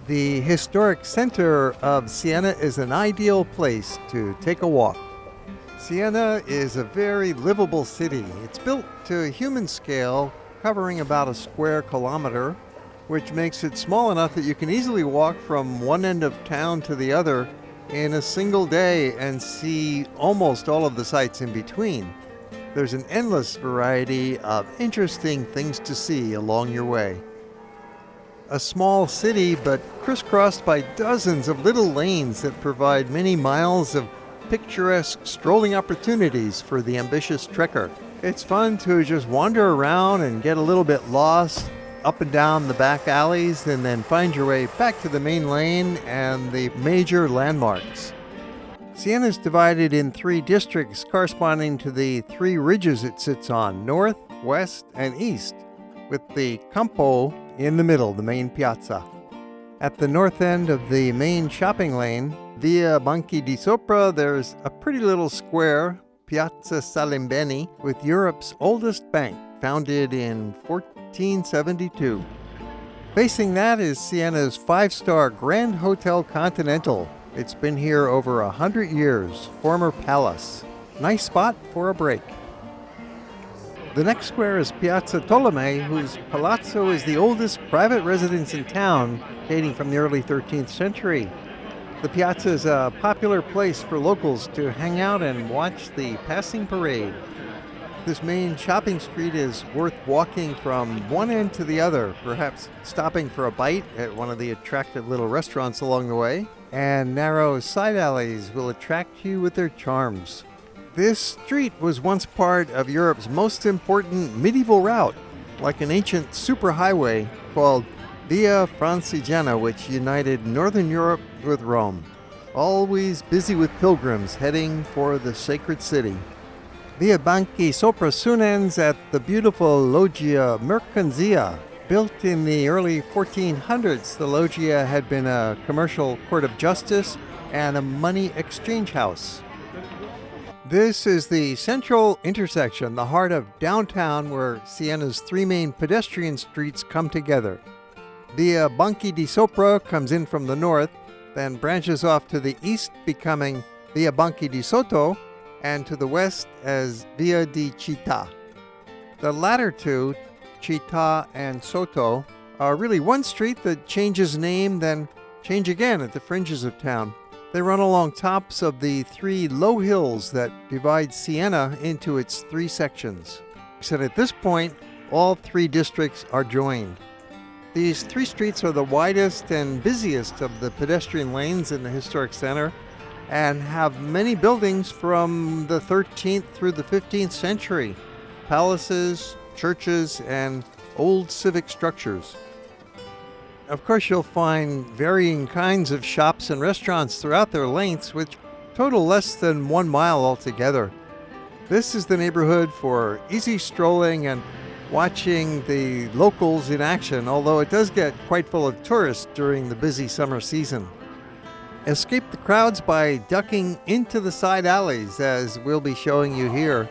The historic center of Siena is an ideal place to take a walk. Siena is a very livable city. It's built to a human scale, covering about a square kilometer, which makes it small enough that you can easily walk from one end of town to the other in a single day and see almost all of the sights in between. There's an endless variety of interesting things to see along your way. A small city, but crisscrossed by dozens of little lanes that provide many miles of picturesque strolling opportunities for the ambitious trekker. It's fun to just wander around and get a little bit lost up and down the back alleys and then find your way back to the main lane and the major landmarks. Siena is divided in 3 districts corresponding to the 3 ridges it sits on, north, west, and east, with the Campo in the middle, the main piazza. At the north end of the main shopping lane, via Banchi di Sopra, there's a pretty little square, Piazza Salimbeni, with Europe's oldest bank, founded in 1472. Facing that is Siena's 5-star Grand Hotel Continental. It's been here over 100 years, former palace. Nice spot for a break. The next square is Piazza Tolomei, whose palazzo is the oldest private residence in town, dating from the early 13th century. The piazza is a popular place for locals to hang out and watch the passing parade. This main shopping street is worth walking from one end to the other, perhaps stopping for a bite at one of the attractive little restaurants along the way, and narrow side alleys will attract you with their charms. This street was once part of Europe's most important medieval route, like an ancient superhighway called Via Francigena, which united Northern Europe with Rome. Always busy with pilgrims heading for the sacred city. Via Banchi Sopra soon ends at the beautiful Loggia Mercanzia. Built in the early 1400s, the Loggia had been a commercial court of justice and a money exchange house. This is the central intersection, the heart of downtown, where Siena's 3 main pedestrian streets come together. Via Banchi di Sopra comes in from the north, then branches off to the east, becoming Via Banchi di Sotto, and to the west as Via di Città. The latter 2, Città and Sotto, are really one street that changes name, then change again at the fringes of town. They run along tops of the 3 low hills that divide Siena into its 3 sections. So at this point, all 3 districts are joined. These 3 streets are the widest and busiest of the pedestrian lanes in the historic center and have many buildings from the 13th through the 15th century, palaces, churches, and old civic structures. Of course, you'll find varying kinds of shops and restaurants throughout their lengths, which total less than 1 mile altogether. This is the neighborhood for easy strolling and watching the locals in action, although it does get quite full of tourists during the busy summer season. Escape the crowds by ducking into the side alleys, as we'll be showing you here.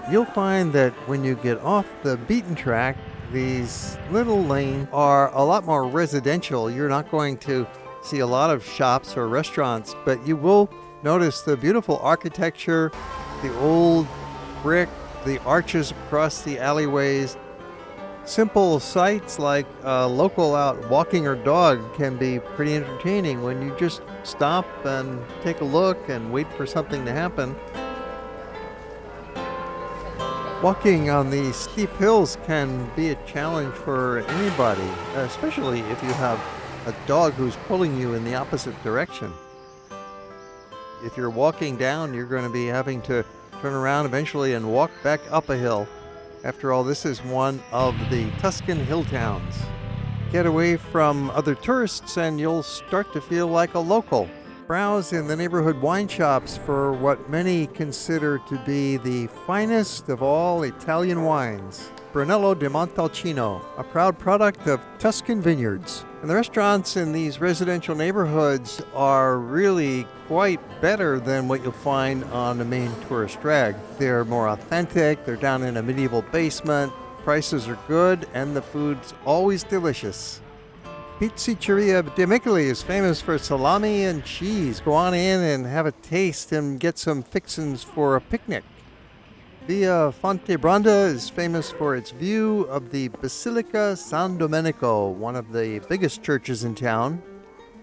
You'll find that when you get off the beaten track, these little lanes are a lot more residential. You're not going to see a lot of shops or restaurants, but you will notice the beautiful architecture, the old brick, the arches across the alleyways. Simple sights like a local out walking her dog can be pretty entertaining when you just stop and take a look and wait for something to happen. Walking on these steep hills can be a challenge for anybody, especially if you have a dog who's pulling you in the opposite direction. If you're walking down, you're going to be having to turn around eventually and walk back up a hill. After all, this is one of the Tuscan hill towns. Get away from other tourists and you'll start to feel like a local. Browse in the neighborhood wine shops for what many consider to be the finest of all Italian wines. Brunello di Montalcino, a proud product of Tuscan vineyards. And the restaurants in these residential neighborhoods are really quite better than what you'll find on the main tourist drag. They're more authentic, they're down in a medieval basement, prices are good, and the food's always delicious. Pizzeria de Micoli is famous for salami and cheese. Go on in and have a taste and get some fixins for a picnic. Via Fontebranda is famous for its view of the Basilica San Domenico, one of the biggest churches in town.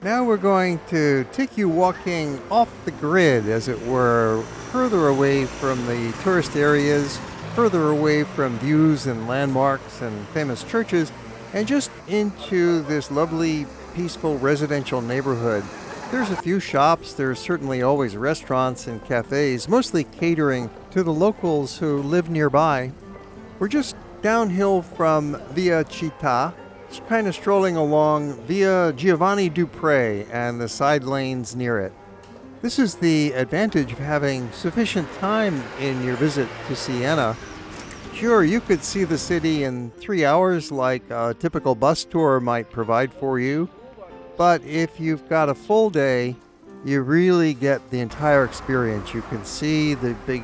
Now we're going to take you walking off the grid, as it were, further away from the tourist areas, further away from views and landmarks and famous churches, and just into this lovely, peaceful residential neighborhood. There's a few shops, there's certainly always restaurants and cafes, mostly catering to the locals who live nearby. We're just downhill from Via Città, just kind of strolling along Via Giovanni Dupre and the side lanes near it. This is the advantage of having sufficient time in your visit to Siena. Sure, you could see the city in 3 hours like a typical bus tour might provide for you, but if you've got a full day, you really get the entire experience. You can see the big,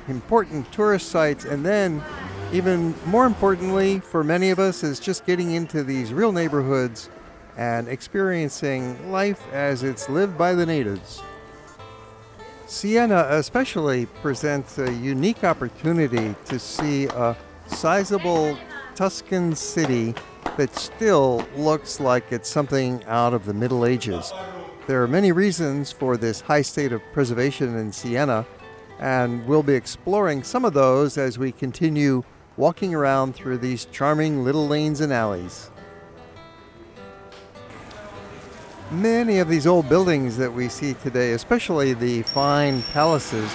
important tourist sites, and then, even more importantly for many of us, is just getting into these real neighborhoods and experiencing life as it's lived by the natives. Siena especially presents a unique opportunity to see a sizable Tuscan city that still looks like it's something out of the Middle Ages. There are many reasons for this high state of preservation in Siena, and we'll be exploring some of those as we continue walking around through these charming little lanes and alleys. Many of these old buildings that we see today, especially the fine palaces,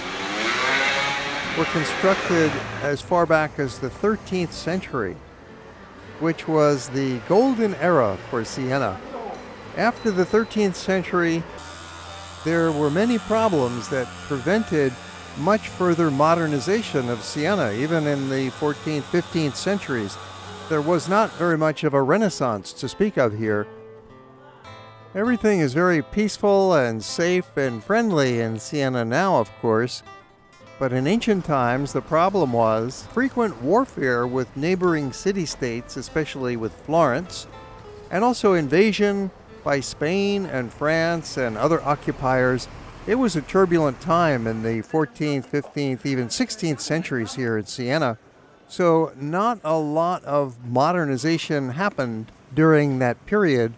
were constructed as far back as the 13th century, which was the golden era for Siena. After the 13th century, there were many problems that prevented much further modernization of Siena. Even in the 14th, 15th centuries, there was not very much of a renaissance to speak of here. Everything is very peaceful and safe and friendly in Siena now, of course, but in ancient times the problem was frequent warfare with neighboring city-states, especially with Florence, and also invasion by Spain and France and other occupiers. It was a turbulent time in the 14th, 15th, even 16th centuries here in Siena, so not a lot of modernization happened during that period,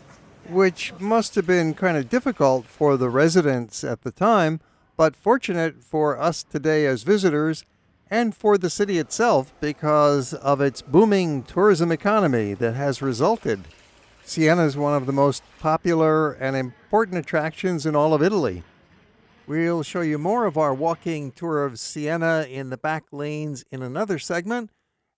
which must have been kind of difficult for the residents at the time, but fortunate for us today as visitors and for the city itself because of its booming tourism economy that has resulted. Siena is one of the most popular and important attractions in all of Italy. We'll show you more of our walking tour of Siena in the back lanes in another segment,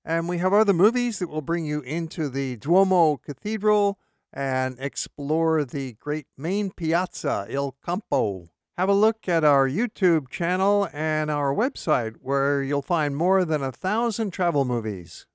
and we have other movies that will bring you into the Duomo Cathedral and explore the great main piazza, Il Campo. Have a look at our YouTube channel and our website, where you'll find more than 1,000 travel movies.